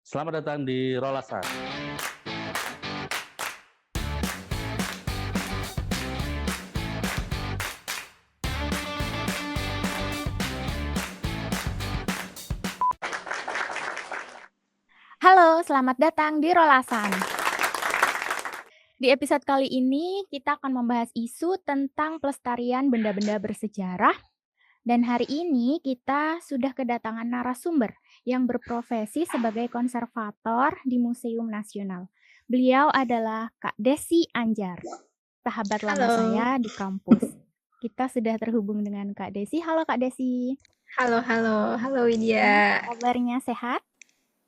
Selamat datang di Rolasan. Halo, selamat datang di Rolasan. Di episode kali ini kita akan membahas isu tentang pelestarian benda-benda bersejarah dan hari ini kita sudah kedatangan narasumber yang berprofesi sebagai konservator di Museum Nasional. Beliau adalah Kak Desi Anjar, sahabat lama Halo, saya di kampus. Kita sudah terhubung dengan Kak Desi. Halo Kak Desi. halo Gimana Widya. kabarnya, sehat?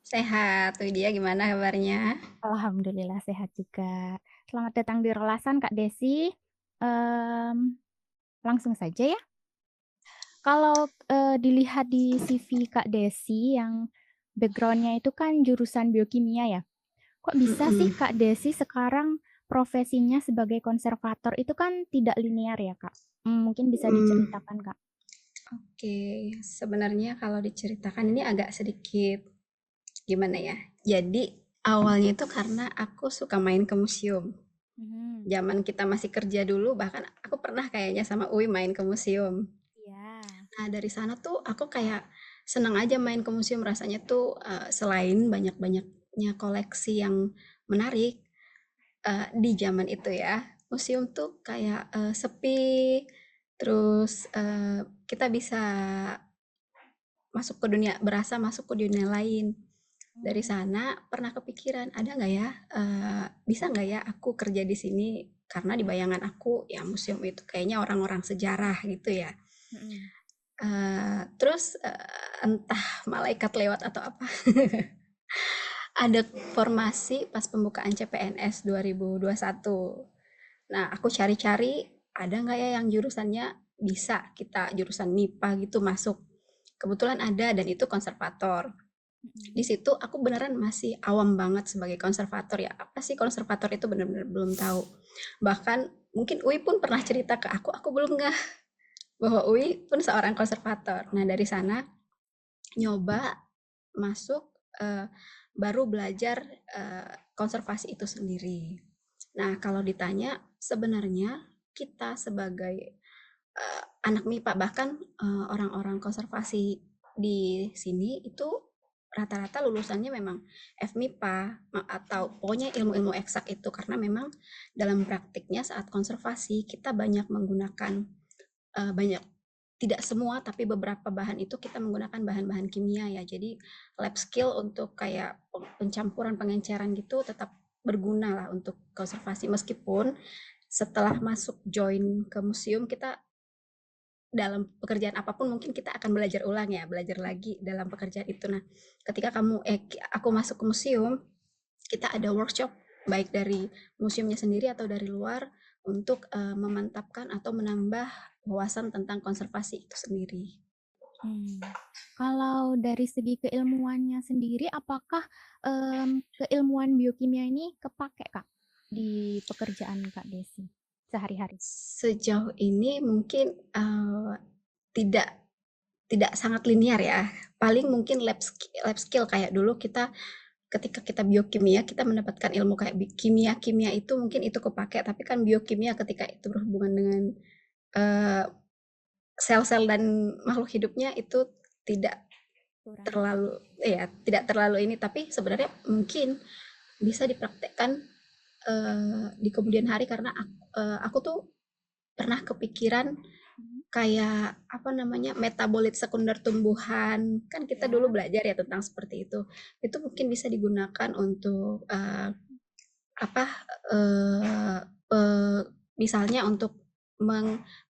Sehat, Widya gimana kabarnya? Alhamdulillah sehat juga. Selamat datang di Rolasan Kak Desi. Langsung saja ya. Kalau dilihat di CV Kak Desi yang backgroundnya itu kan jurusan biokimia ya. Kok bisa sih Mm-mm. Kak Desi sekarang profesinya sebagai konservator itu kan tidak linear ya Kak? Mungkin bisa Hmm, diceritakan Kak. oke, sebenarnya kalau diceritakan ini agak sedikit gimana ya? Jadi awalnya itu karena aku suka main ke museum. Mhm. Zaman kita masih kerja dulu, bahkan aku pernah kayaknya sama Uwi main ke museum. Iya. Nah dari sana tuh aku kayak senang aja main ke museum, rasanya tuh selain banyak-banyaknya koleksi yang menarik, di zaman itu ya, museum tuh kayak, sepi, terus, kita bisa berasa masuk ke dunia lain. Dari Hmm. sana pernah kepikiran, ada nggak ya, bisa nggak ya aku kerja di sini? Karena di bayangan aku, ya museum itu kayaknya orang-orang sejarah gitu ya. Mhm. Terus, entah malaikat lewat atau apa, ada formasi pas pembukaan CPNS 2021. Nah, aku cari-cari, ada nggak ya yang jurusannya bisa kita jurusan MIPA gitu masuk. Kebetulan ada dan itu konservator. Di Mhm. situ aku beneran masih awam banget sebagai konservator ya. Apa sih konservator itu bener-bener belum tahu. Bahkan mungkin Uwi pun pernah cerita ke aku belum nggak bahwa Uwi pun seorang konservator. Nah, dari sana nyoba masuk, baru belajar konservasi itu sendiri. Nah, kalau ditanya sebenarnya kita sebagai anak MIPA, bahkan orang-orang konservasi di sini itu rata-rata lulusannya memang FMIPA atau pokoknya ilmu-ilmu eksak itu, karena memang dalam praktiknya saat konservasi kita banyak menggunakan banyak, tidak semua tapi beberapa bahan itu kita menggunakan bahan-bahan kimia ya. Jadi lab skill untuk kayak pencampuran pengenceran gitu tetap berguna lah untuk konservasi, meskipun setelah masuk join ke museum kita dalam pekerjaan apapun mungkin kita akan belajar ulang ya, belajar lagi dalam pekerjaan itu. Nah, ketika aku masuk ke museum, kita ada workshop baik dari museumnya sendiri atau dari luar untuk memantapkan atau menambah wawasan tentang konservasi itu sendiri. Kalau dari segi keilmuannya sendiri, apakah keilmuan biokimia ini kepake Kak di pekerjaan Kak Desi sehari-hari? Sejauh ini mungkin tidak tidak sangat linear ya. Paling mungkin lab skill kayak dulu kita ketika kita biokimia kita mendapatkan ilmu kayak kimia itu mungkin itu kepake, tapi kan biokimia ketika itu berhubungan dengan eh, sel-sel dan makhluk hidupnya itu tidak Kurang. tidak terlalu ini, tapi sebenarnya mungkin bisa dipraktekkan di kemudian hari, karena aku tuh pernah kepikiran Mhm. kayak apa namanya metabolit sekunder tumbuhan, kan kita dulu Ya. belajar ya tentang seperti itu mungkin bisa digunakan untuk apa eh, eh, misalnya untuk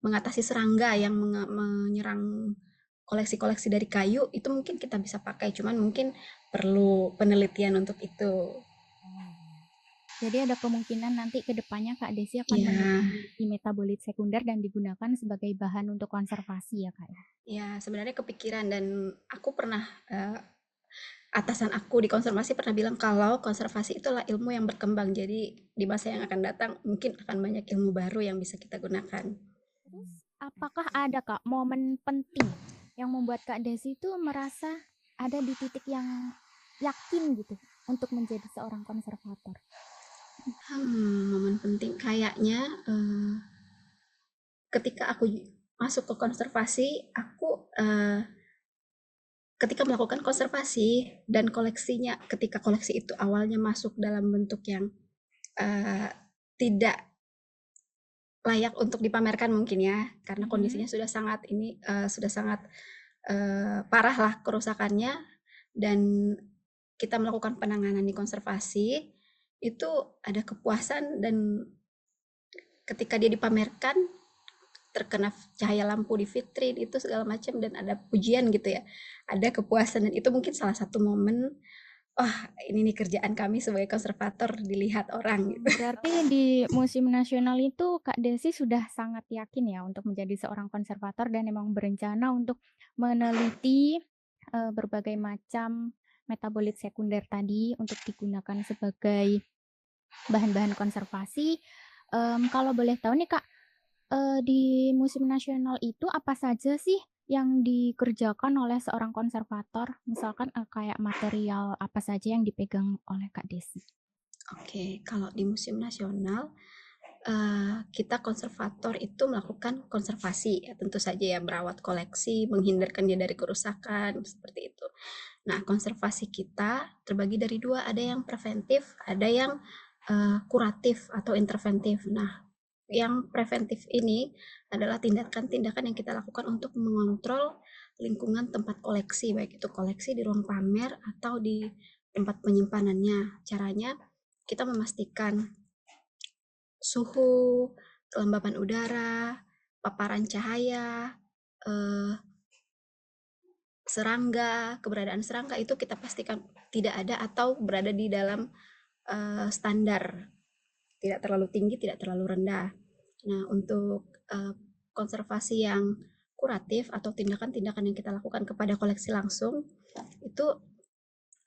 mengatasi serangga yang menyerang koleksi-koleksi dari kayu, itu mungkin kita bisa pakai, cuman mungkin perlu penelitian untuk itu. Oh iya. Jadi ada kemungkinan nanti ke depannya Kak Desi akan Ya, meneliti metabolit sekunder dan digunakan sebagai bahan untuk konservasi ya Kak ya? ya sebenarnya kepikiran, dan aku pernah atasan aku di konservasi pernah bilang kalau konservasi itulah ilmu yang berkembang. Jadi di masa yang akan datang mungkin akan banyak ilmu baru yang bisa kita gunakan. Terus apakah ada Kak momen penting yang membuat Kak Desi itu merasa ada di titik yang yakin gitu untuk menjadi seorang konservator? Momen penting kayaknya ketika aku masuk ke konservasi, aku ketika melakukan konservasi dan koleksinya, ketika koleksi itu awalnya masuk dalam bentuk yang eh, tidak layak untuk dipamerkan mungkin ya, karena kondisinya sudah sangat sudah sangat parah lah kerusakannya, dan kita melakukan penanganan di konservasi itu ada kepuasan, dan ketika dia dipamerkan terkena cahaya lampu di vitrin itu segala macam dan ada pujian gitu ya, ada kepuasan, dan itu mungkin salah satu momen, wah ini nih kerjaan kami sebagai konservator dilihat orang gitu. Berarti di Museum Nasional itu Kak Desi sudah sangat yakin ya untuk menjadi seorang konservator dan memang berencana untuk meneliti berbagai macam metabolit sekunder tadi untuk digunakan sebagai bahan-bahan konservasi. Kalau boleh tahu nih Kak, di Museum Nasional itu apa saja sih yang dikerjakan oleh seorang konservator? Misalkan kayak material apa saja yang dipegang oleh Kak Desi? Oke, kalau di Museum Nasional kita konservator itu melakukan konservasi ya, tentu saja ya, merawat koleksi, menghindarkan dia dari kerusakan seperti itu. Nah, konservasi kita terbagi dari dua, ada yang preventif, ada yang kuratif atau interventif. Nah, yang preventif ini adalah tindakan-tindakan yang kita lakukan untuk mengontrol lingkungan tempat koleksi, baik itu koleksi di ruang pamer atau di tempat penyimpanannya. Caranya kita memastikan suhu, kelembapan udara, paparan cahaya, eh, serangga, keberadaan serangga itu kita pastikan tidak ada atau berada di dalam standar, tidak terlalu tinggi, tidak terlalu rendah. Nah, untuk konservasi yang kuratif atau tindakan-tindakan yang kita lakukan kepada koleksi langsung itu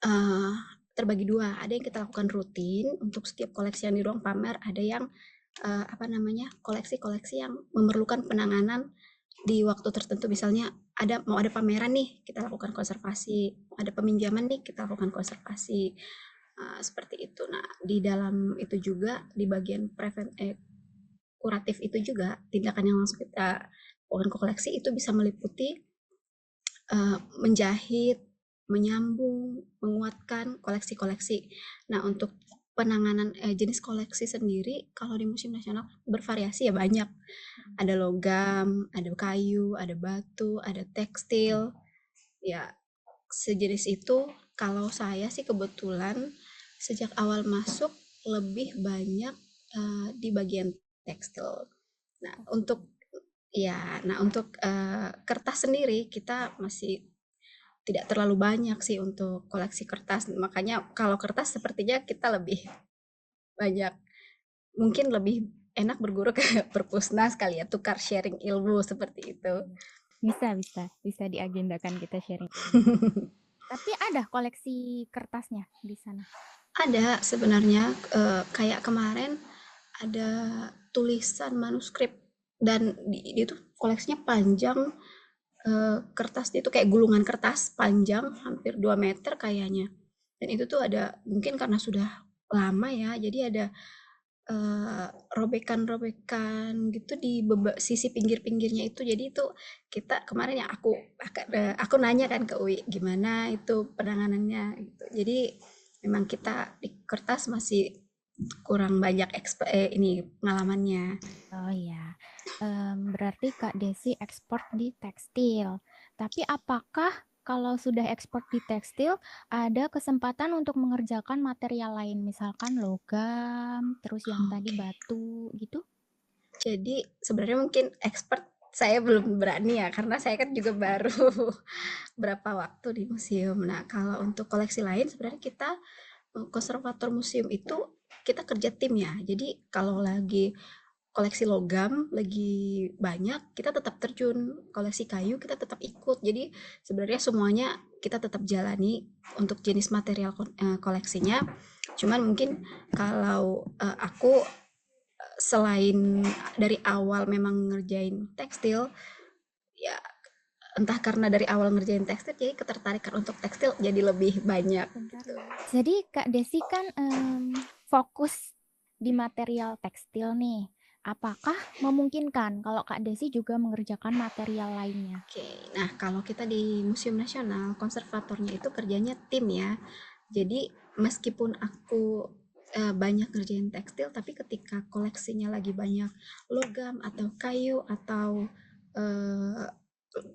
uh, terbagi dua. Ada yang kita lakukan rutin untuk setiap koleksi yang di ruang pamer, ada yang koleksi-koleksi yang memerlukan penanganan di waktu tertentu. Misalnya mau ada pameran nih, kita lakukan konservasi, ada peminjaman nih, kita lakukan konservasi. Seperti itu. Nah, di dalam itu juga di bagian kuratif itu juga tindakan yang langsung kita lakukan ke koleksi itu bisa meliputi menjahit, menyambung, menguatkan koleksi-koleksi. Nah, untuk penanganan jenis koleksi sendiri, kalau di Museum Nasional bervariasi ya, banyak. Ada logam, ada kayu, ada batu, ada tekstil. Ya, sejenis itu. Kalau saya sih kebetulan sejak awal masuk lebih banyak di bagian tekstil. Nah, untuk kertas sendiri kita masih tidak terlalu banyak sih untuk koleksi kertas. Makanya kalau kertas sepertinya kita lebih banyak, mungkin lebih enak berguru ke perpusnas kali ya, tukar sharing ilmu seperti itu. Bisa diagendakan kita sharing. Tapi ada koleksi kertasnya di sana? Ada sebenarnya, kayak kemarin ada tulisan manuskrip, dan dia tuh koleksinya panjang, kertasnya itu kayak gulungan kertas panjang hampir 2 meter kayaknya. Dan itu tuh ada, mungkin karena sudah lama ya, jadi ada robekan-robekan gitu di sisi pinggir-pinggirnya itu. Jadi itu kita kemarin yang aku nanya kan ke Uwi, gimana itu penanganannya gitu. Jadi memang kita di kertas masih kurang banyak ini pengalamannya. Oh iya, berarti Kak Desi ekspor di tekstil. Tapi apakah kalau sudah ekspor di tekstil, ada kesempatan untuk mengerjakan material lain, misalkan logam, terus yang tadi Oke. batu gitu? Jadi sebenarnya mungkin expert saya belum berani ya, karena saya kan juga baru berapa waktu di museum. Nah, kalau untuk koleksi lain sebenarnya kita konservator museum itu kita kerja tim ya. Jadi kalau lagi koleksi logam lagi banyak, kita tetap terjun. Koleksi kayu kita tetap ikut. Jadi sebenarnya semuanya kita tetap jalani untuk jenis material koleksinya. Cuman mungkin kalau aku selain dari awal memang ngerjain tekstil, ya entah karena dari awal ngerjain tekstil jadi ketertarikan untuk tekstil jadi lebih banyak gitu. Jadi Kak Desi kan fokus di material tekstil nih. Apakah memungkinkan kalau Kak Desi juga mengerjakan material lainnya? Oke, nah kalau kita di Museum Nasional, konservatornya itu kerjanya tim ya. Jadi meskipun aku banyak ngerjain tekstil, tapi ketika koleksinya lagi banyak logam atau kayu atau eh,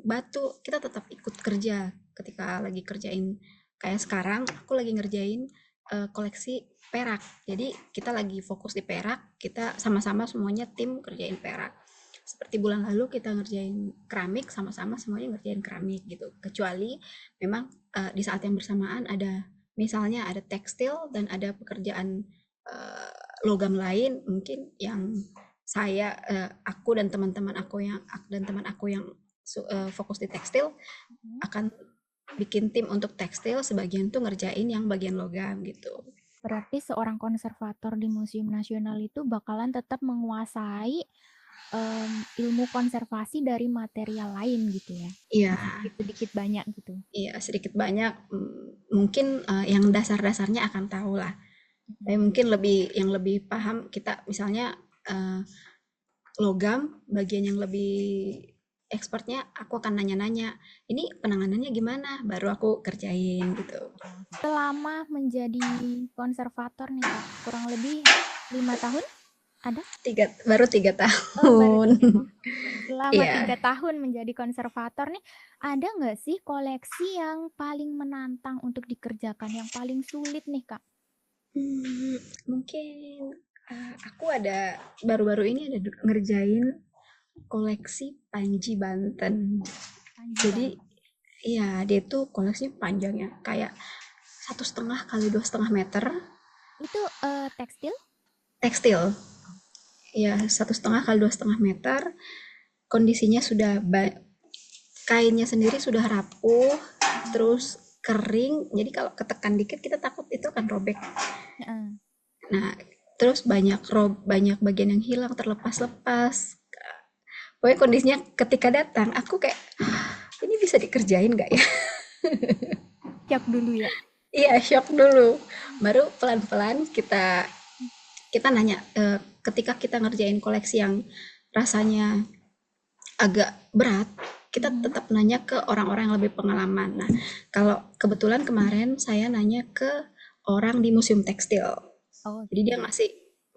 batu, kita tetap ikut kerja. Ketika lagi kerjain kayak sekarang, aku lagi ngerjain koleksi perak. Jadi kita lagi fokus di perak, kita sama-sama semuanya tim kerjain perak. Seperti bulan lalu kita ngerjain keramik, sama-sama semuanya ngerjain keramik gitu. Kecuali memang di saat yang bersamaan ada misalnya ada tekstil dan ada pekerjaan logam lain mungkin yang aku dan teman-teman aku yang fokus di tekstil Mhm. akan bikin tim untuk tekstil, sebagian tuh ngerjain yang bagian logam gitu. Berarti seorang konservator di Museum Nasional itu bakalan tetap menguasai ilmu konservasi dari material lain gitu ya. Iya, Meskipun sedikit banyak gitu. iya sedikit banyak mungkin yang dasar-dasarnya akan tahu lah. Tapi Mhm. mungkin yang lebih paham kita misalnya eh, logam, bagian yang lebih expertnya aku akan nanya-nanya, ini penanganannya gimana? Baru aku kerjain gitu. Selama menjadi konservator nih Kak, kurang lebih 5 tahun ada? Baru tiga Oh, baru tahun. 3 tahun. Selama Iya. 3 tahun menjadi konservator nih, ada nggak sih koleksi yang paling menantang untuk dikerjakan, yang paling sulit nih Kak? Hmm, mungkin aku ada baru-baru ini ada ngerjain koleksi Panji Banten. Panji Jadi Banten. iya dia tuh koleksinya panjang ya, kayak 1,5 kali 2,5 meter Itu tekstil? tekstil. Ya 1,5 kali 2,5 meter. Kondisinya kainnya sendiri sudah rapuh, Mm-mm. terus kering. Jadi kalau ketekan dikit kita takut itu akan robek. Heeh. Nah, terus banyak bagian yang hilang terlepas-lepas. Pokoknya kondisinya ketika datang, aku kayak ini bisa dikerjain nggak ya? Siap dulu ya. Iya, shock dulu. Baru pelan-pelan kita kita nanya ketika kita ngerjain koleksi yang rasanya agak berat, kita Mhm. tetap nanya ke orang-orang yang lebih pengalaman. Nah, kalau kebetulan kemarin saya nanya ke orang di Museum Tekstil. Oh Jadi dia gitu. ngasih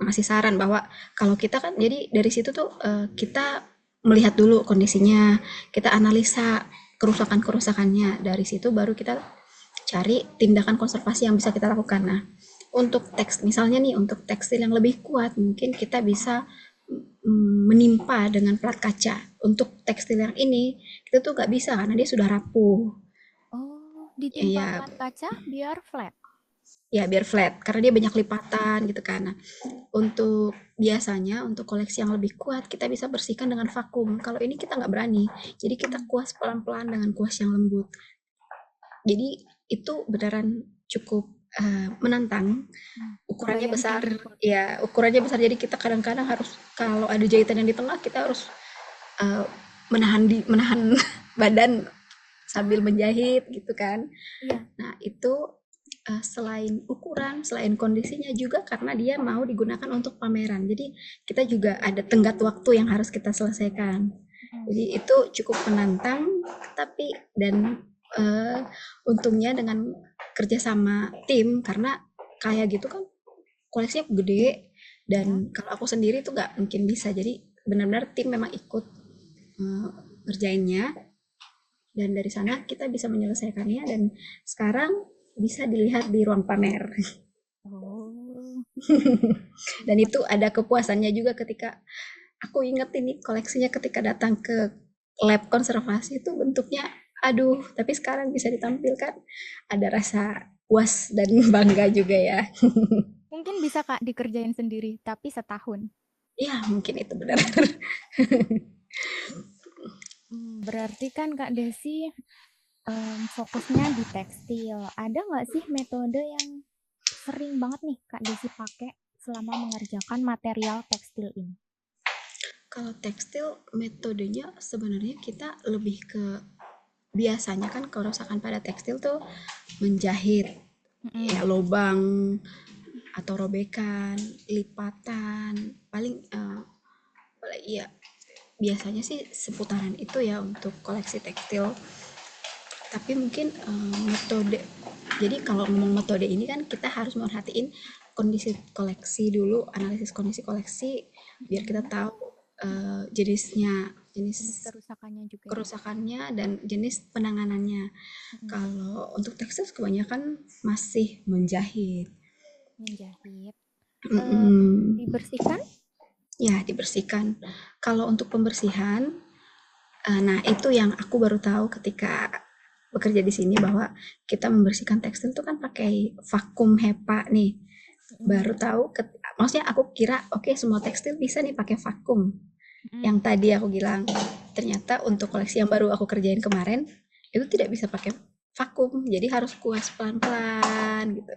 ngasih saran bahwa kalau kita kan jadi dari situ tuh kita melihat dulu kondisinya, kita analisa kerusakan-kerusakannya. Dari situ baru kita cari tindakan konservasi yang bisa kita lakukan. Nah, untuk misalnya nih untuk tekstil yang lebih kuat, mungkin kita bisa menimpa dengan plat kaca. Untuk tekstil yang ini, kita tuh nggak bisa karena dia sudah rapuh. Oh, ditimpa Ya, plat kaca biar flat. ya biar flat, karena dia banyak lipatan gitu kan. Nah, untuk biasanya untuk koleksi yang lebih kuat kita bisa bersihkan dengan vakum. Kalau ini kita nggak berani, jadi kita Hmm. kuas pelan-pelan dengan kuas yang lembut. Jadi itu beneran cukup menantang. Ukurannya Kebayang besar, sih. ya ukurannya besar. Jadi kita kadang-kadang harus kalau ada jahitan yang di tengah kita harus eh, menahan badan sambil Ah, menjahit gitu kan. iya. Nah itu selain ukuran, selain kondisinya juga karena dia mau digunakan untuk pameran. Jadi kita juga ada tenggat waktu yang harus kita selesaikan. Hmm. Jadi itu cukup menantang, tapi dan untungnya dengan kerjasama tim karena kayak gitu kan koleksinya gede dan Ya. kalau aku sendiri tuh nggak mungkin bisa. Jadi benar-benar tim memang ikut ngerjainnya dan dari sana kita bisa menyelesaikannya dan sekarang bisa dilihat di ruang pamer. Oh. Dan itu ada kepuasannya juga ketika aku inget ini koleksinya ketika datang ke lab konservasi itu bentuknya aduh, tapi sekarang bisa ditampilkan ada rasa puas dan bangga juga ya. Mungkin bisa Kak dikerjain sendiri, tapi setahun. Ya, mungkin itu benar. Berarti kan Kak Desi fokusnya di tekstil. Ada nggak sih metode yang sering banget nih Kak Desi pakai selama mengerjakan material tekstil ini? Kalau tekstil metodenya sebenarnya kita lebih ke biasanya kan kerusakan pada tekstil tuh menjahit. Mm-mm. ya lubang atau robekan, lipatan, paling ya biasanya sih seputaran itu ya untuk koleksi tekstil. Tapi mungkin metode, jadi kalau ngomong metode ini kan kita harus merhatiin kondisi koleksi dulu, analisis kondisi koleksi biar kita Mm-mm. tahu jenisnya, Jenis jenis kerusakannya juga ya. kerusakannya dan jenis penanganannya. Mm-mm. Kalau untuk tekstil kebanyakan masih menjahit. Menjahit. Eh, Mm-mm. Dibersihkan? Ya, dibersihkan. Kalau untuk pembersihan, nah itu yang aku baru tahu ketika bekerja di sini bahwa kita membersihkan tekstil itu kan pakai vakum HEPA nih. Mm-mm. Baru tahu, maksudnya aku kira oke semua tekstil bisa nih pakai vakum. Yang Mm-mm. tadi aku bilang, ternyata untuk Ternyata koleksi yang baru aku kerjain kemarin itu tidak bisa pakai vakum, jadi harus kuas pelan-pelan gitu.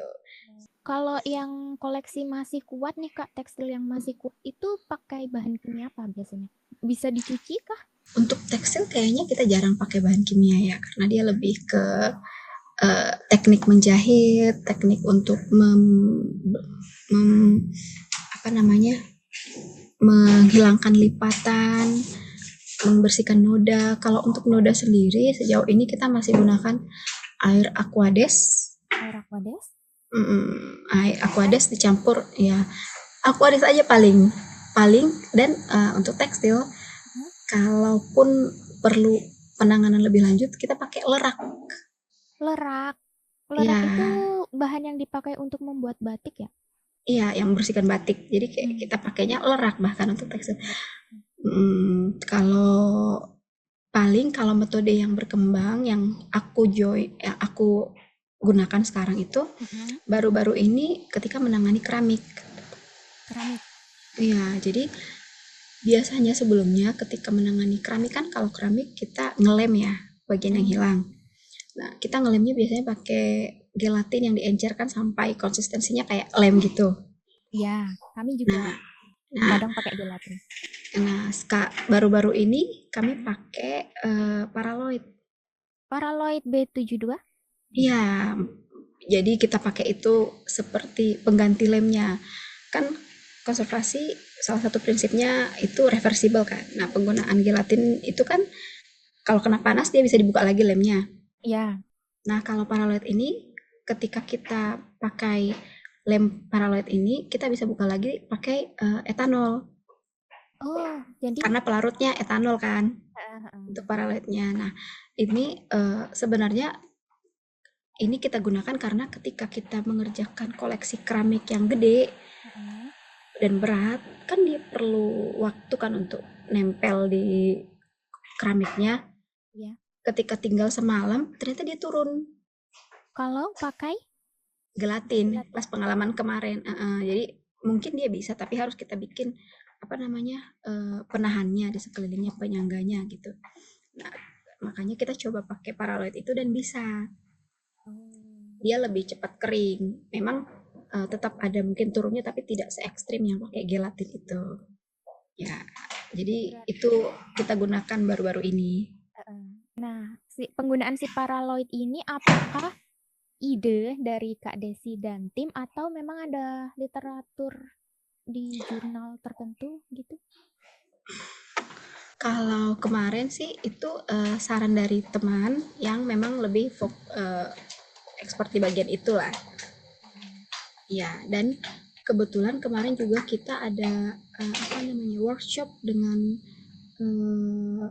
kalau yang koleksi masih kuat nih Kak, tekstil yang masih kuat itu pakai bahan kimia apa biasanya? Bisa dicuci kah? Untuk tekstil kayaknya kita jarang pakai bahan kimia ya, karena dia lebih ke teknik menjahit, teknik untuk mem- apa namanya, menghilangkan lipatan, membersihkan noda. Kalau untuk noda sendiri sejauh ini kita masih gunakan air Aquades. Air Aquades? Air Aquades dicampur ya, Aquades aja paling paling dan untuk tekstil Hmm? kalaupun perlu penanganan lebih lanjut kita pakai lerak. Lerak. Lerak itu Ya, bahan yang dipakai untuk membuat batik ya? iya yang membersihkan batik. Jadi kayak Hmm. kita pakainya lerak bahkan untuk tekstil. Lerak. Kalau paling kalau metode yang berkembang yang aku gunakan sekarang itu Mm-mm. baru-baru ini ketika menangani keramik. Keramik. Iya, jadi biasanya sebelumnya ketika menangani keramik kan kalau keramik kita ngelem ya bagian yang Mm. hilang. Nah, kita ngelemnya biasanya pakai gelatin yang diencerkan sampai konsistensinya kayak lem gitu. Ya, kami juga Nah, nah, kadang pakai gelatin. nah, baru-baru ini kami pakai paraloid. Paraloid B72? Iya, jadi kita pakai itu seperti pengganti lemnya. Kan konservasi salah satu prinsipnya itu reversible kan. Nah, penggunaan gelatin itu kan kalau kena panas dia bisa dibuka lagi lemnya. Ya. Nah, kalau paraloid ini ketika kita pakai lem paraloid ini kita bisa buka lagi pakai etanol Oh, jadi karena pelarutnya etanol kan untuk eh, paraloidnya. Nah, ini sebenarnya ini kita gunakan karena ketika kita mengerjakan koleksi keramik yang gede mm, dan berat, kan dia perlu waktu kan untuk nempel di keramiknya. ya. Ketika tinggal semalam, ternyata dia turun Kalau pakai gelatin gelatin. pas pengalaman kemarin. Jadi mungkin dia bisa, tapi harus kita bikin apa namanya penahannya di sekelilingnya penyangganya gitu. Nah, makanya kita coba pakai paraloid itu dan bisa. Oh. Dia lebih cepat kering. Memang tetap ada mungkin turunnya tapi tidak se ekstrim yang pakai gelatin itu. Ya, jadi itu Berarti, kita gunakan baru-baru ini. eh, nah, si penggunaan si paraloid ini apakah ide dari Kak Desi dan tim atau memang ada literatur di jurnal tertentu gitu? Kalau kemarin sih itu saran dari teman yang memang lebih expert di bagian itulah. Ya, dan kebetulan kemarin juga kita ada apa namanya workshop dengan eh,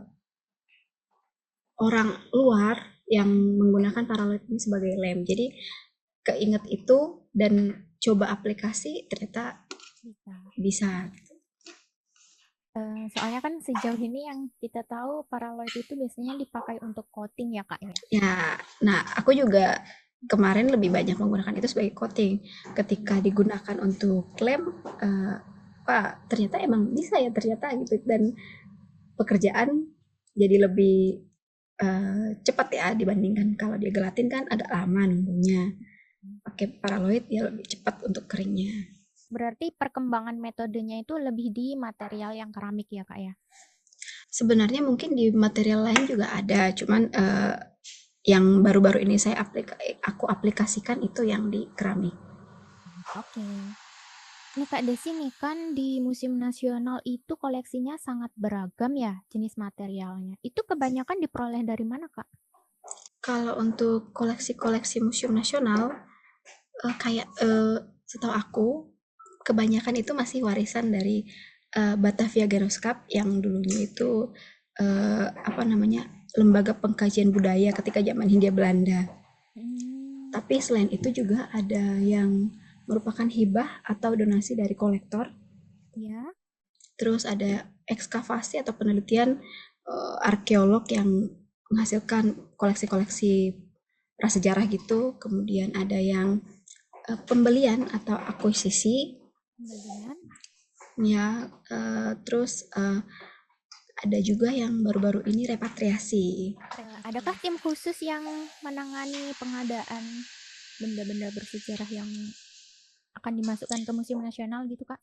orang luar yang menggunakan paralel ini sebagai lem. Jadi keinget itu dan coba aplikasi ternyata Bisa. bisa. Soalnya kan sejauh ini yang kita tahu paraloid itu biasanya dipakai untuk coating ya Kak ya. Ya, nah aku juga kemarin lebih banyak menggunakan itu sebagai coating. Ketika digunakan untuk lem, Pak, ternyata emang bisa ya ternyata gitu dan pekerjaan jadi lebih cepat ya dibandingkan kalau dia gelatin kan agak lama nunggunya. Pakai paraloid dia lebih cepat untuk keringnya. Berarti perkembangan metodenya itu lebih di material yang keramik ya Kak ya. Sebenarnya mungkin di material lain juga ada, cuman yang baru-baru ini aku aplikasikan itu yang di keramik. Oke. Nih Kak Desi nih kan di Museum Nasional itu koleksinya sangat beragam ya jenis materialnya. Itu kebanyakan diperoleh dari mana Kak? Kalau untuk koleksi-koleksi museum nasional, kayak setahu aku kebanyakan itu masih warisan dari Batavia Genoskap yang dulunya itu apa namanya, lembaga pengkajian budaya ketika zaman Hindia Belanda. Hmm, Tapi selain itu juga ada yang merupakan hibah atau donasi dari kolektor. ya. Terus ada ekskavasi atau penelitian arkeolog yang menghasilkan koleksi-koleksi prasejarah gitu. Kemudian ada yang pembelian atau akuisisi Pembelian. ya. Terus ada juga yang baru-baru ini repatriasi. Adakah tim khusus yang menangani pengadaan benda-benda bersejarah yang akan dimasukkan ke Museum Nasional gitu Kak?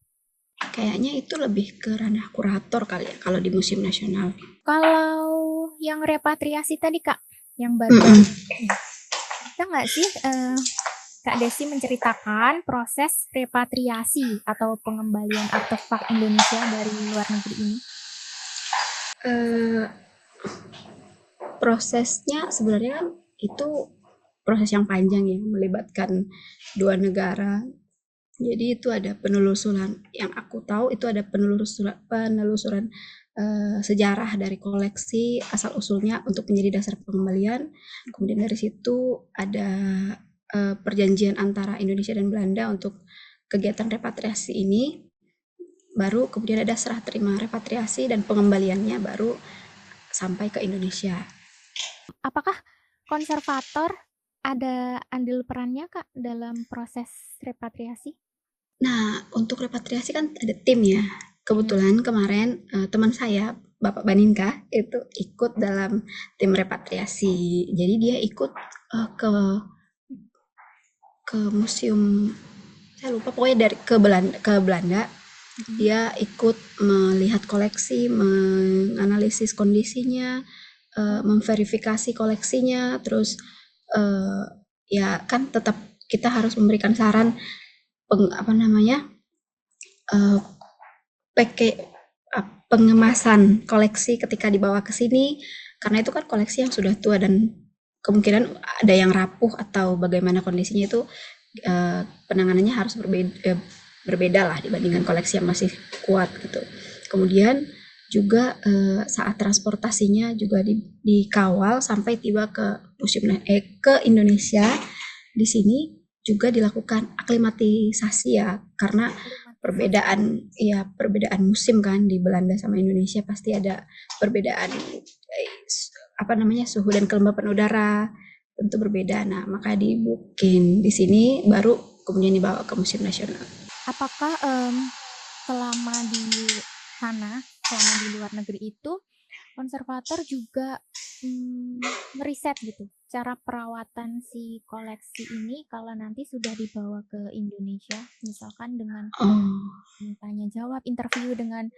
Kayaknya itu lebih ke ranah kurator kali ya kalau di Museum Nasional. Kalau yang repatriasi tadi Kak, yang Mm-mm. baru-baru ini, bisa nggak sih Kak Desi menceritakan proses repatriasi atau pengembalian artefak Indonesia dari luar negeri ini? Eh, Prosesnya sebenarnya kan itu proses yang panjang ya, melibatkan dua negara. Jadi itu ada penelusuran, yang aku tahu itu ada penelusuran sejarah dari koleksi asal usulnya untuk menjadi dasar pengembalian. Kemudian dari situ ada perjanjian antara Indonesia dan Belanda untuk kegiatan repatriasi ini. Baru kemudian ada serah terima repatriasi dan pengembaliannya baru sampai ke Indonesia. Apakah konservator ada andil perannya Kak dalam proses repatriasi? Nah, untuk repatriasi kan ada tim ya. Mm-mm. Kebetulan kemarin teman saya, Bapak Baninka, itu ikut dalam tim repatriasi. Jadi dia ikut ke museum, saya lupa pokoknya dari ke Belanda. Mm-mm. Dia ikut melihat koleksi, menganalisis kondisinya, Oh, memverifikasi koleksinya, terus eh, ya kan tetap kita harus memberikan saran apa namanya, eh, pengemasan koleksi ketika dibawa ke sini, karena itu kan koleksi yang sudah tua dan kemungkinan ada yang rapuh atau bagaimana kondisinya itu, penanganannya harus berbeda lah dibandingkan koleksi yang masih kuat gitu. Kemudian juga saat transportasinya juga dikawal sampai tiba ke Indonesia. Di sini juga dilakukan aklimatisasi ya, karena klimatisasi. perbedaan musim kan di Belanda sama Indonesia pasti ada perbedaan apa namanya, suhu dan kelembapan udara tentu berbeda. Nah, maka dibukin di sini baru kemudian dibawa ke Museum Nasional. Apakah selama di sana, selama di luar negeri itu, konservator juga meriset gitu cara perawatan si koleksi ini kalau nanti sudah dibawa ke Indonesia, misalkan dengan Oh, tanya jawab, interview dengan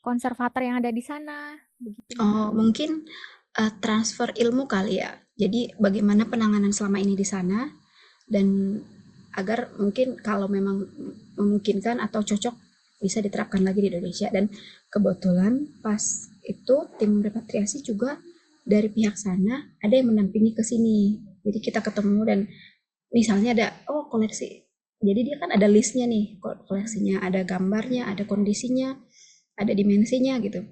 konservator yang ada di sana, begitu mungkin. mungkin transfer ilmu kali ya. Jadi bagaimana penanganan selama ini di sana dan agar mungkin kalau memang memungkinkan atau cocok bisa diterapkan lagi di Indonesia. Dan kebetulan pas itu tim repatriasi juga dari pihak sana ada yang mendampingi ke sini. Jadi kita ketemu dan misalnya ada koleksi. Jadi dia kan ada listnya nih koleksinya, ada gambarnya, ada kondisinya, ada dimensinya gitu.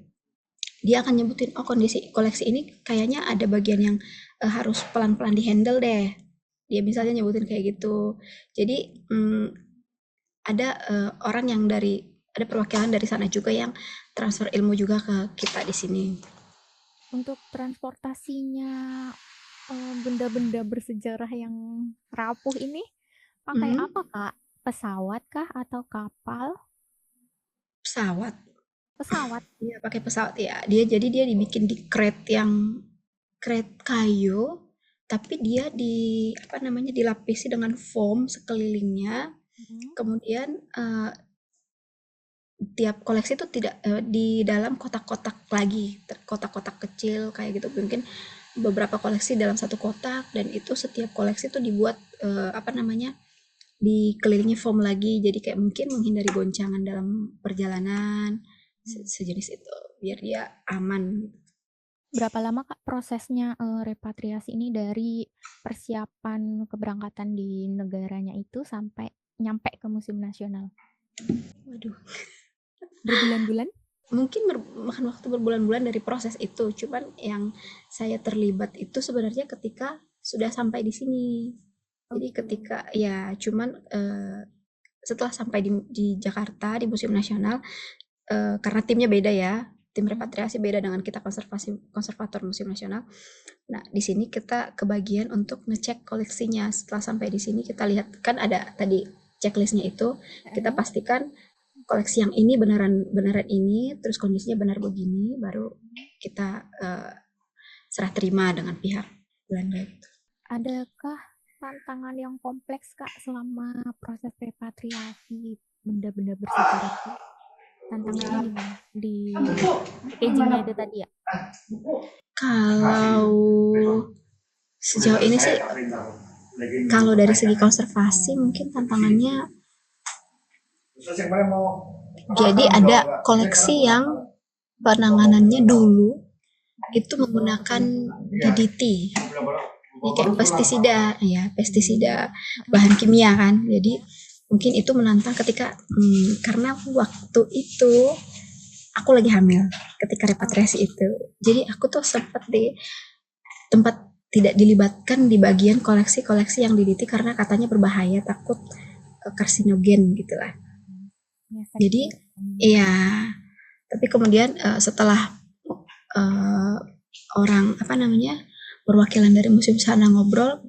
Dia akan nyebutin, oh kondisi koleksi ini kayaknya ada bagian yang harus pelan-pelan dihandle deh. Dia misalnya nyebutin kayak gitu. Jadi ada orang yang ada perwakilan dari sana juga yang transfer ilmu juga ke kita di sini. Untuk transportasinya benda-benda bersejarah yang rapuh ini pakai Mhm. apa, Kak? Pesawat kah atau kapal? Pesawat. Pesawat. Iya, pakai pesawat ya. Dia dibikin di crate yang crate kayu, tapi dia apa namanya, dilapisi dengan foam sekelilingnya. Mhm. Kemudian tiap koleksi itu tidak di dalam kotak-kotak lagi, kotak-kotak kecil kayak gitu mungkin. beberapa koleksi dalam satu kotak, dan itu setiap koleksi tuh dibuat apa namanya, dikelilingi foam lagi, jadi kayak mungkin menghindari goncangan dalam perjalanan, sejenis itu, biar dia aman. Berapa lama Kak prosesnya repatriasi ini dari persiapan keberangkatan di negaranya itu sampai nyampe ke Museum Nasional? Waduh, Berbulan-bulan? mungkin makan waktu berbulan-bulan dari proses itu, cuman yang saya terlibat itu sebenarnya ketika sudah sampai di sini. Jadi Oke. ketika ya cuman setelah sampai di Jakarta di Museum Nasional, karena timnya beda ya, tim repatriasi beda dengan kita konservator Museum Nasional. Nah, di sini kita kebagian untuk ngecek koleksinya. Setelah sampai di sini kita lihat kan ada tadi checklistnya itu, kita pastikan koleksi yang ini beneran ini, terus kondisinya benar begini, baru kita serah terima dengan pihak Belanda. Adakah tantangan yang kompleks Kak selama proses repatriasi benda-benda bersejarah itu? Tantangannya gimana? Di packagingnya itu tadi ya? Kalau sejauh ini sih, kalau dari segi konservasi mungkin tantangannya, jadi ada koleksi yang penanganannya dulu itu menggunakan DDT, ini kayak pestisida bahan kimia kan. Jadi mungkin itu menantang ketika karena waktu itu aku lagi hamil ketika repatriasi itu, jadi aku tuh sempat di tempat tidak dilibatkan di bagian koleksi-koleksi yang DDT karena katanya berbahaya, takut karsinogen gitulah. Jadi iya, tapi kemudian setelah orang apa namanya perwakilan dari museum sana ngobrol,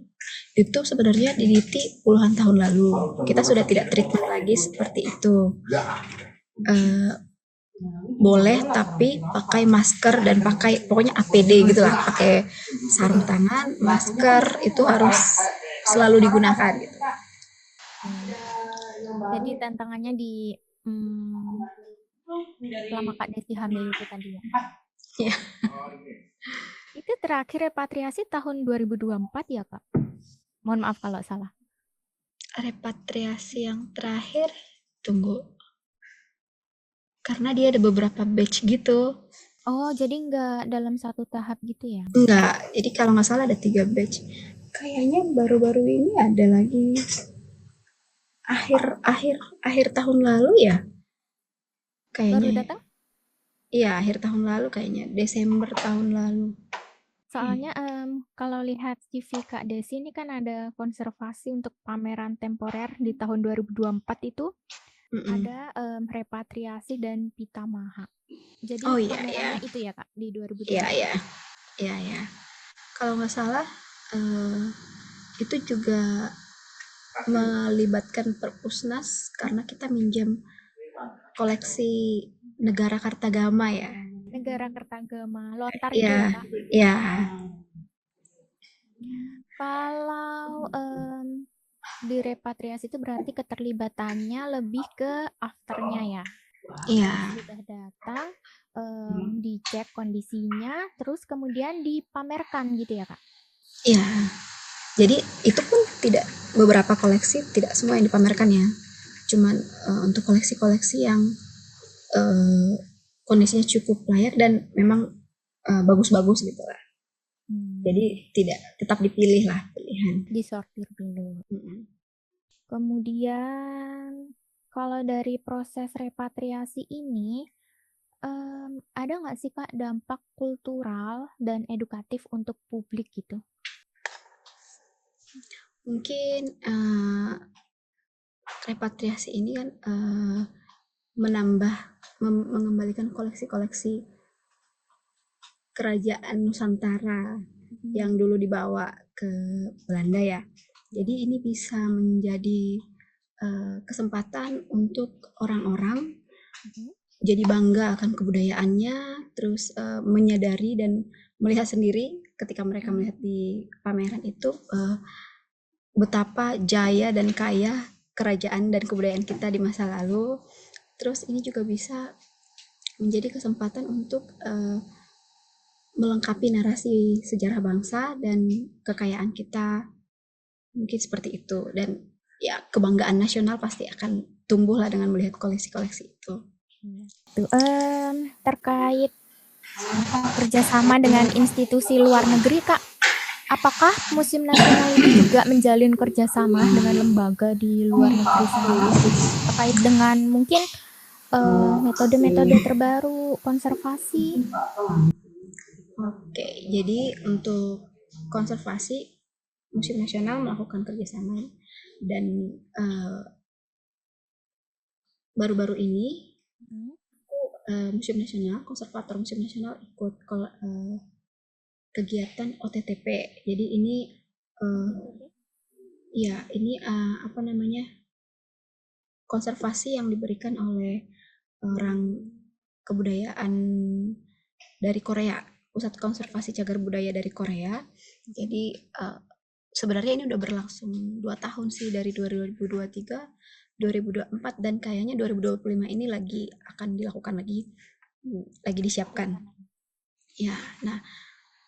itu sebenarnya DDT puluhan tahun lalu kita sudah tidak treatment lagi seperti itu. Boleh tapi pakai masker dan pakai pokoknya APD gitulah, pakai sarung tangan, masker itu harus selalu digunakan gitu. Jadi tantangannya di selama Kak Desi hamil itu tadi ya? Iya. Itu terakhir repatriasi tahun 2024 ya Kak? Mohon maaf kalau salah. Repatriasi yang terakhir, tunggu. Karena dia ada beberapa batch gitu. Oh, jadi nggak dalam satu tahap gitu ya? Enggak, jadi kalau nggak salah ada 3 batch. Kayaknya baru-baru ini ada lagi akhir tahun lalu ya. Kayaknya. Baru datang? Iya, akhir tahun lalu kayaknya, Desember tahun lalu. Soalnya kalau lihat CV Kak Desi ini kan ada konservasi untuk pameran temporer di tahun 2024 itu ada repatriasi dan pitamaha. Jadi pamerannya itu ya Kak di 2024. Iya. Kalau nggak salah itu juga melibatkan Perpusnas karena kita minjam koleksi Negara Kartagama ya. Negara Kertagama, lontar gitu ya Kak? Iya. Kalau di repatriasi itu berarti keterlibatannya lebih ke afternya ya? Iya. Sudah datang, dicek kondisinya, terus kemudian dipamerkan gitu ya Kak? Iya. Jadi itu pun tidak, beberapa koleksi tidak semua yang dipamerkan ya. Cuman untuk koleksi-koleksi yang kondisinya cukup layak dan memang bagus-bagus gitu lah. Jadi tidak tetap dipilih lah, pilihan. Disortir dulu. Kemudian kalau dari proses repatriasi ini ada nggak sih Kak dampak kultural dan edukatif untuk publik gitu? Mungkin repatriasi ini kan mengembalikan koleksi-koleksi kerajaan Nusantara yang dulu dibawa ke Belanda ya. Jadi ini bisa menjadi kesempatan untuk orang-orang jadi bangga akan kebudayaannya, terus menyadari dan melihat sendiri ketika mereka melihat di pameran itu betapa jaya dan kaya kerajaan dan kebudayaan kita di masa lalu. Terus ini juga bisa menjadi kesempatan untuk melengkapi narasi sejarah bangsa dan kekayaan kita, mungkin seperti itu. Dan ya kebanggaan nasional pasti akan tumbuhlah dengan melihat koleksi-koleksi itu. Tuh, terkait kerjasama dengan institusi luar negeri, Kak, apakah Museum Nasional ini juga menjalin kerjasama dengan lembaga di luar negeri sendiri terkait dengan mungkin metode-metode terbaru konservasi? Oke, jadi untuk konservasi Museum Nasional melakukan kerjasama dan baru-baru ini Museum Nasional, konservator Museum Nasional ikut kegiatan OTTP. Jadi ini ya ini apa namanya, konservasi yang diberikan oleh orang kebudayaan dari Korea, Pusat Konservasi Cagar Budaya dari Korea. Jadi sebenarnya ini udah berlangsung 2 tahun sih, dari 2023, 2024, dan kayaknya 2025 ini lagi akan dilakukan lagi disiapkan. Ya, nah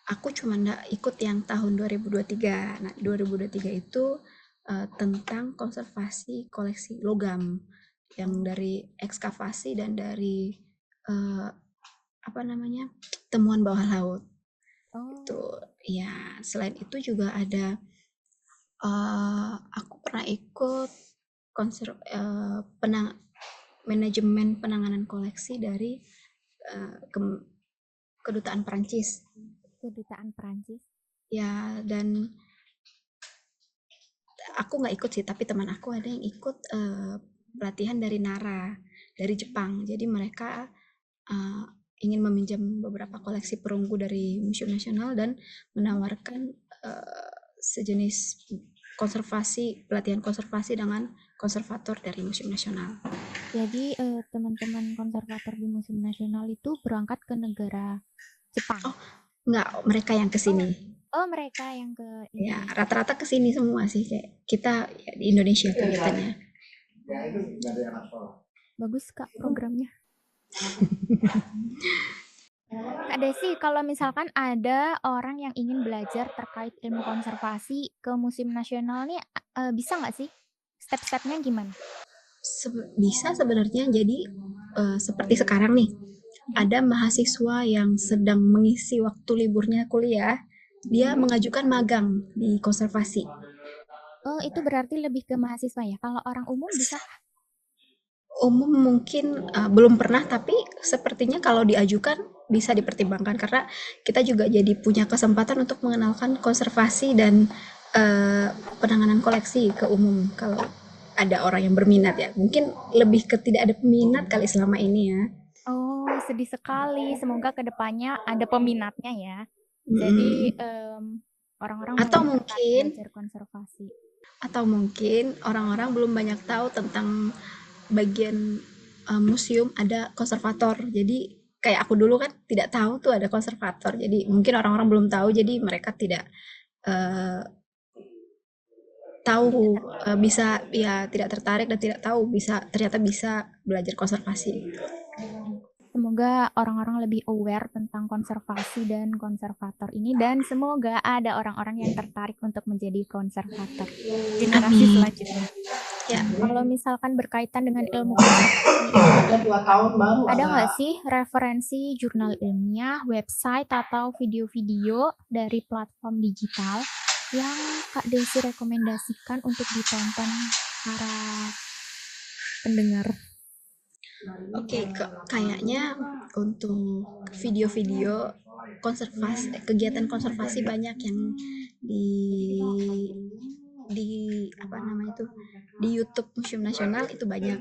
aku cuma nggak ikut yang tahun 2023. Nah, 2023 itu tentang konservasi koleksi logam yang dari ekskavasi dan dari apa namanya, temuan bawah laut. Itu ya. Selain itu juga ada aku pernah ikut manajemen penanganan koleksi dari kedutaan Perancis. Kedutaan Perancis. Ya, dan aku nggak ikut sih, tapi teman aku ada yang ikut pelatihan dari Nara, dari Jepang. Jadi mereka ingin meminjam beberapa koleksi perunggu dari Museum Nasional dan menawarkan sejenis pelatihan konservasi dengan konservator dari Museum Nasional. Jadi teman-teman konservator di Museum Nasional itu berangkat ke negara Jepang? Oh, enggak, mereka yang kesini. Oh, mereka yang ke Ya, Indonesia. rata-rata kesini semua sih, kayak kita ya, di Indonesia kegiatannya. Bagus, Kak, programnya. Kak Desi, kalau misalkan ada orang yang ingin belajar terkait ilmu konservasi ke Museum Nasional nih, bisa nggak sih? Step-stepnya gimana? Bisa sebenarnya. Jadi seperti sekarang nih, ada mahasiswa yang sedang mengisi waktu liburnya kuliah, dia mengajukan magang di konservasi. Oh, itu berarti lebih ke mahasiswa ya? Kalau orang umum bisa? Umum mungkin belum pernah, tapi sepertinya kalau diajukan bisa dipertimbangkan, karena kita juga jadi punya kesempatan untuk mengenalkan konservasi dan penanganan koleksi ke umum. Kalau ada orang yang berminat ya, mungkin lebih ke tidak ada peminat kali selama ini ya. Oh, sedih sekali. Semoga kedepannya ada peminatnya ya. Jadi orang-orang Atau mulai tertarik mungkin belajar konservasi. orang-orang belum banyak tahu tentang bagian museum ada konservator. Jadi kayak aku dulu kan tidak tahu tuh ada konservator. Jadi mungkin orang-orang belum tahu, jadi mereka tidak eh, tahu bisa, ya tidak tertarik dan tidak tahu ternyata bisa belajar konservasi. Semoga orang-orang lebih aware tentang konservasi dan konservator ini, dan semoga ada orang-orang yang tertarik untuk menjadi konservator generasi Amin. selanjutnya. Ya. Kalau misalkan berkaitan dengan ilmu konservasi ini, ada nggak sih referensi jurnal ilmiah, website, atau video-video dari platform digital yang Kak Desi rekomendasikan untuk ditonton para pendengar? Oke, kayaknya untuk video-video kegiatan konservasi banyak yang di di apa namanya itu, di YouTube Museum Nasional itu banyak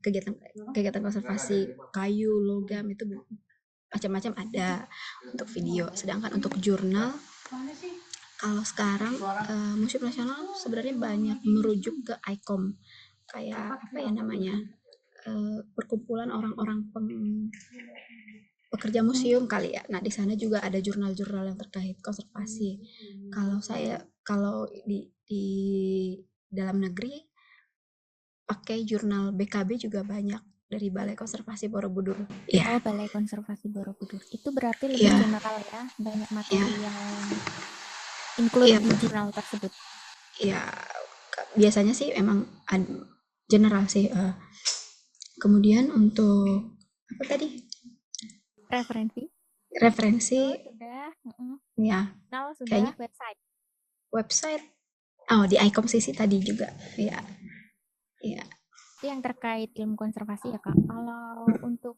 kegiatan kegiatan konservasi kayu, logam, itu macam-macam ada untuk video. Sedangkan untuk jurnal, kalau sekarang Museum Nasional sebenarnya banyak merujuk ke ICOM, kayak apa ya namanya, perkumpulan orang-orang pekerja museum kali ya. Nah, di sana juga ada jurnal-jurnal yang terkait konservasi. Kalau di dalam negeri pakai jurnal BKB juga banyak. dari Balai Konservasi Borobudur. Iya, Oh, Balai Konservasi Borobudur. Itu berarti lebih iya, general ya, banyak iya, materi yang include iya, di jurnal tersebut. iya. Biasanya sih emang general sih. Kemudian untuk apa tadi? Referensi? Referensi, Oh, sudah. ya Jurnal sudah, kayaknya website. website. Oh, di iComSisi tadi juga. Iya, iya. Itu yang terkait ilmu konservasi ya, Kak. Kalau untuk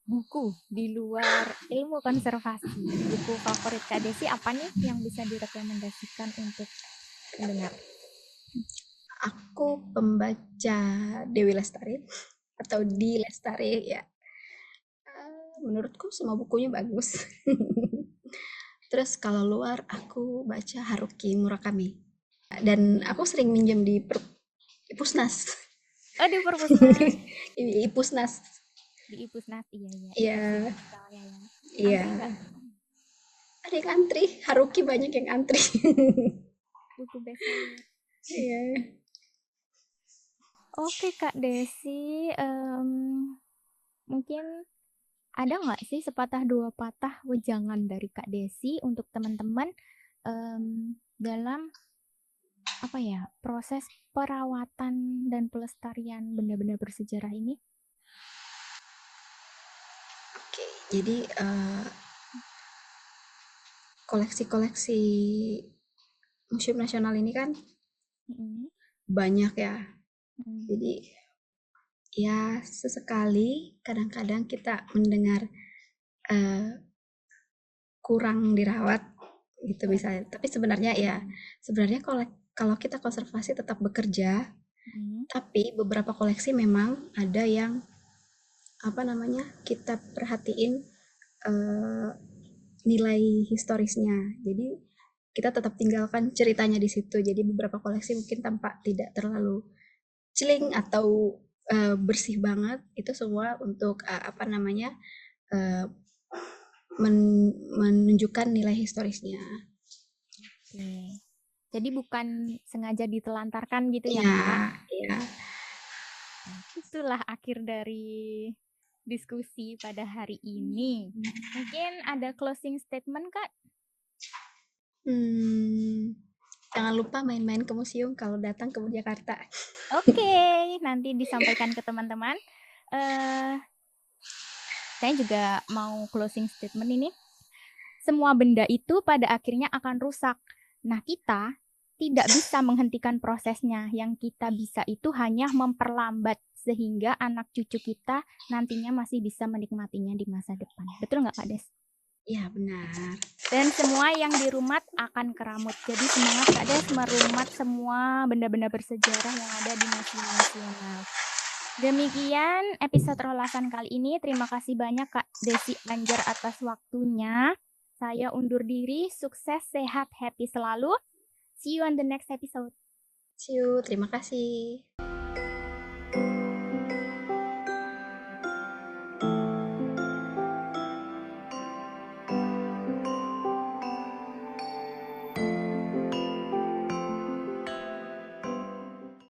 buku di luar ilmu konservasi, buku favorit Kak Desi apa nih yang bisa direkomendasikan untuk pendengar? Aku pembaca Dewi Lestari atau Di Lestari ya. Menurutku semua bukunya bagus. Terus kalau luar aku baca Haruki Murakami. Dan aku sering minjem di Pusnas. Oh, di Perpusnas. Di Pusnas. Di Ipusnas, iya, iya. Edisi Iya, digitalnya ya. iya. Antri nggak? Ada yang antri, Haruki banyak yang antri. Buku bestseller. Iya. Oke, Kak Desi. Mungkin ada nggak sih sepatah dua patah wejangan dari Kak Desi untuk teman-teman dalam apa ya proses perawatan dan pelestarian benda-benda bersejarah ini? Oke, jadi koleksi-koleksi Museum Nasional ini kan Mm-mm, banyak ya. mm-mm, Jadi ya sesekali kadang-kadang kita mendengar eh, kurang dirawat gitu kurang misalnya. dirawat. Tapi sebenarnya ya sebenarnya kalau kalau kita konservasi tetap bekerja, Mm, tapi beberapa koleksi memang ada yang apa namanya kita perhatiin eh, nilai historisnya. Jadi kita tetap tinggalkan ceritanya di situ. Jadi beberapa koleksi mungkin tampak tidak terlalu celing atau bersih banget. Itu semua untuk apa namanya eh, menunjukkan nilai historisnya. oke. Jadi bukan sengaja ditelantarkan gitu ya, Iya, Kak? iya. Nah, itulah akhir dari diskusi pada hari ini. Mungkin ada closing statement, Kak? Hmm, jangan lupa main-main ke museum kalau datang ke Jakarta. Oke, nanti disampaikan ke teman-teman. Eh, saya juga mau closing statement ini. Semua benda itu pada akhirnya akan rusak. Nah, kita tidak bisa menghentikan prosesnya. Yang kita bisa itu hanya memperlambat sehingga anak cucu kita nantinya masih bisa menikmatinya di masa depan. Betul nggak, Kak Des? Iya, benar. Dan semua yang dirumat akan keramut. Jadi semangat Kak Des merumat semua benda-benda bersejarah yang ada di Museum Nasional. Demikian episode Rolasan kali ini. Terima kasih banyak Kak Desi Anjar atas waktunya. Saya undur diri. Sukses, sehat, happy selalu. See you on the next episode. See you, terima kasih.